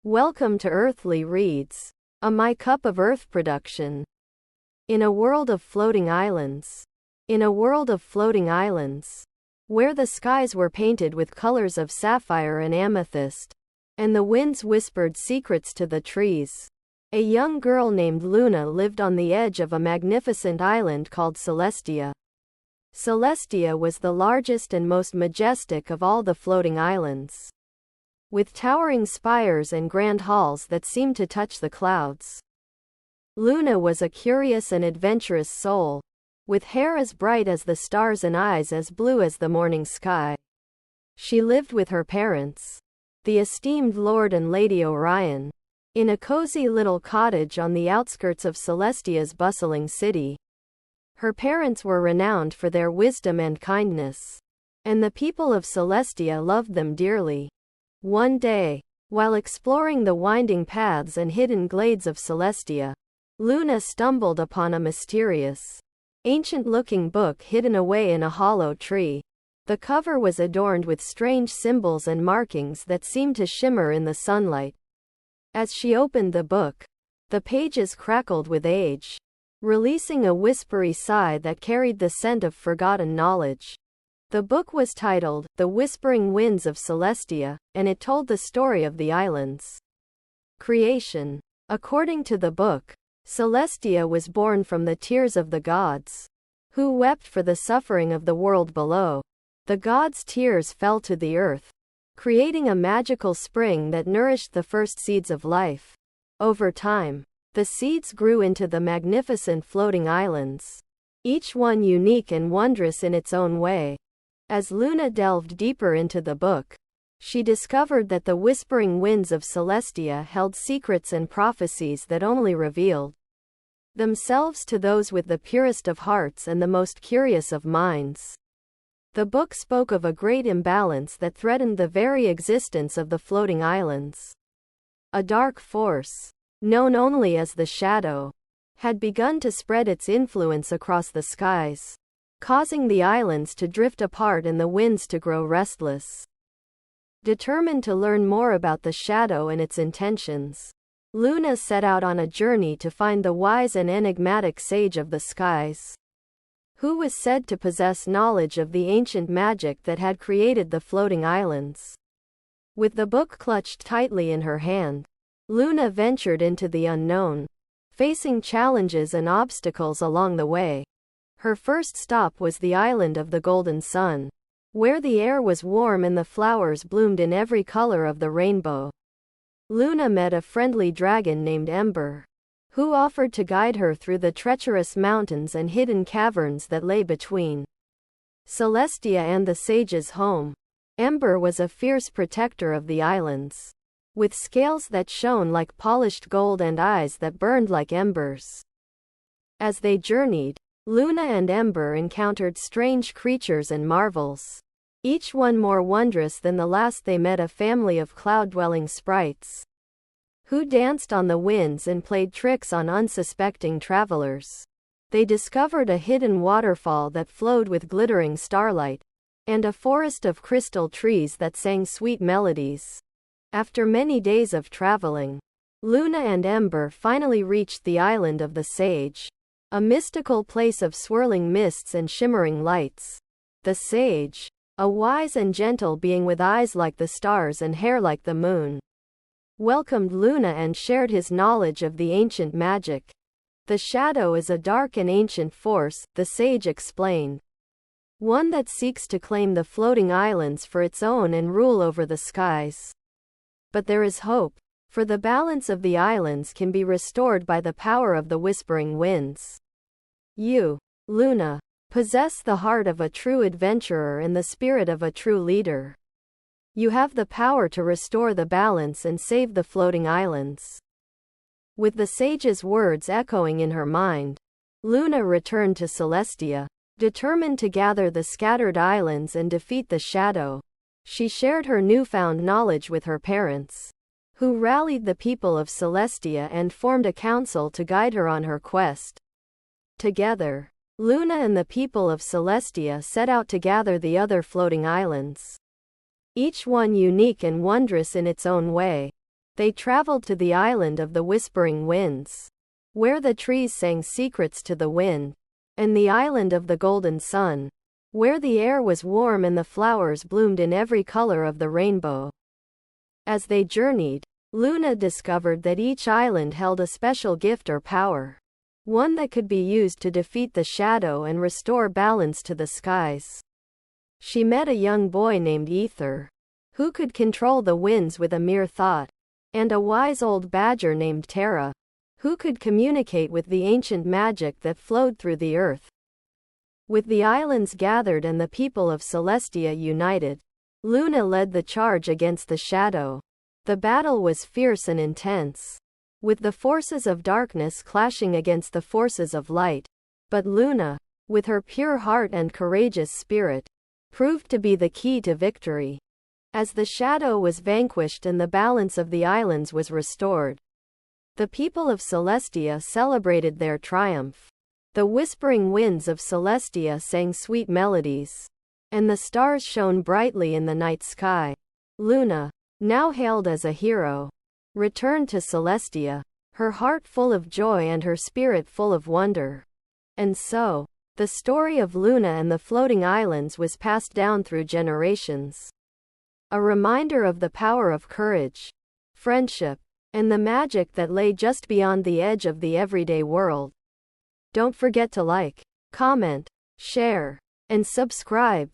Welcome to Earthly Reads, a My Cup of Earth production. In a world of floating islands. In a world of floating islands, where the skies were painted with colors of sapphire and amethyst, and the winds whispered secrets to the trees, a young girl named Luna lived on the edge of a magnificent island called Celestia. Celestia was the largest and most majestic of all the floating islands, with towering spires and grand halls that seemed to touch the clouds. Luna was a curious and adventurous soul, with hair as bright as the stars and eyes as blue as the morning sky. She lived with her parents, the esteemed Lord and Lady Orion, in a cozy little cottage on the outskirts of Celestia's bustling city. Her parents were renowned for their wisdom and kindness, and the people of Celestia loved them dearly. One day, while exploring the winding paths and hidden glades of Celestia, Luna stumbled upon a mysterious, ancient-looking book hidden away in a hollow tree. The cover was adorned with strange symbols and markings that seemed to shimmer in the sunlight. As she opened the book, the pages crackled with age, releasing a whispery sigh that carried the scent of forgotten knowledge. The book was titled, The Whispering Winds of Celestia, and it told the story of the island's creation. According to the book, Celestia was born from the tears of the gods, who wept for the suffering of the world below. The gods' tears fell to the earth, creating a magical spring that nourished the first seeds of life. Over time, the seeds grew into the magnificent floating islands, each one unique and wondrous in its own way. As Luna delved deeper into the book, she discovered that the whispering winds of Celestia held secrets and prophecies that only revealed themselves to those with the purest of hearts and the most curious of minds. The book spoke of a great imbalance that threatened the very existence of the floating islands. A dark force, known only as the Shadow, had begun to spread its influence across the skies, causing the islands to drift apart and the winds to grow restless. Determined to learn more about the Shadow and its intentions, Luna set out on a journey to find the wise and enigmatic Sage of the Skies, who was said to possess knowledge of the ancient magic that had created the floating islands. With the book clutched tightly in her hand, Luna ventured into the unknown, facing challenges and obstacles along the way. Her first stop was the island of the Golden Sun, where the air was warm and the flowers bloomed in every color of the rainbow. Luna met a friendly dragon named Ember, who offered to guide her through the treacherous mountains and hidden caverns that lay between Celestia and the sage's home. Ember was a fierce protector of the islands, with scales that shone like polished gold and eyes that burned like embers. As they journeyed, Luna and Ember encountered strange creatures and marvels, each one more wondrous than the last. They met a family of cloud-dwelling sprites, who danced on the winds and played tricks on unsuspecting travelers. They discovered a hidden waterfall that flowed with glittering starlight, and a forest of crystal trees that sang sweet melodies. After many days of traveling, Luna and Ember finally reached the island of the Sage, a mystical place of swirling mists and shimmering lights. The Sage, a wise and gentle being with eyes like the stars and hair like the moon, welcomed Luna and shared his knowledge of the ancient magic. The Shadow is a dark and ancient force, the Sage explained, one that seeks to claim the floating islands for its own and rule over the skies. But there is hope, for the balance of the islands can be restored by the power of the whispering winds. You, Luna, possess the heart of a true adventurer and the spirit of a true leader. You have the power to restore the balance and save the floating islands. With the sage's words echoing in her mind, Luna returned to Celestia, determined to gather the scattered islands and defeat the Shadow. She shared her newfound knowledge with her parents, who rallied the people of Celestia and formed a council to guide her on her quest. Together, Luna and the people of Celestia set out to gather the other floating islands, each one unique and wondrous in its own way. They traveled to the island of the Whispering Winds, where the trees sang secrets to the wind, and the island of the Golden Sun, where the air was warm and the flowers bloomed in every color of the rainbow. As they journeyed, Luna discovered that each island held a special gift or power, one that could be used to defeat the shadow and restore balance to the skies. She met a young boy named Ether, who could control the winds with a mere thought, and a wise old badger named Terra, who could communicate with the ancient magic that flowed through the earth. With the islands gathered and the people of Celestia united, Luna led the charge against the shadow. The battle was fierce and intense, with the forces of darkness clashing against the forces of light. But Luna, with her pure heart and courageous spirit, proved to be the key to victory. As the shadow was vanquished and the balance of the islands was restored, the people of Celestia celebrated their triumph. The whispering winds of Celestia sang sweet melodies, and the stars shone brightly in the night sky. Luna, now hailed as a hero, returned to Celestia, her heart full of joy and her spirit full of wonder. And so, the story of Luna and the floating islands was passed down through generations. A reminder of the power of courage, friendship, and the magic that lay just beyond the edge of the everyday world. Don't forget to like, comment, share, and subscribe.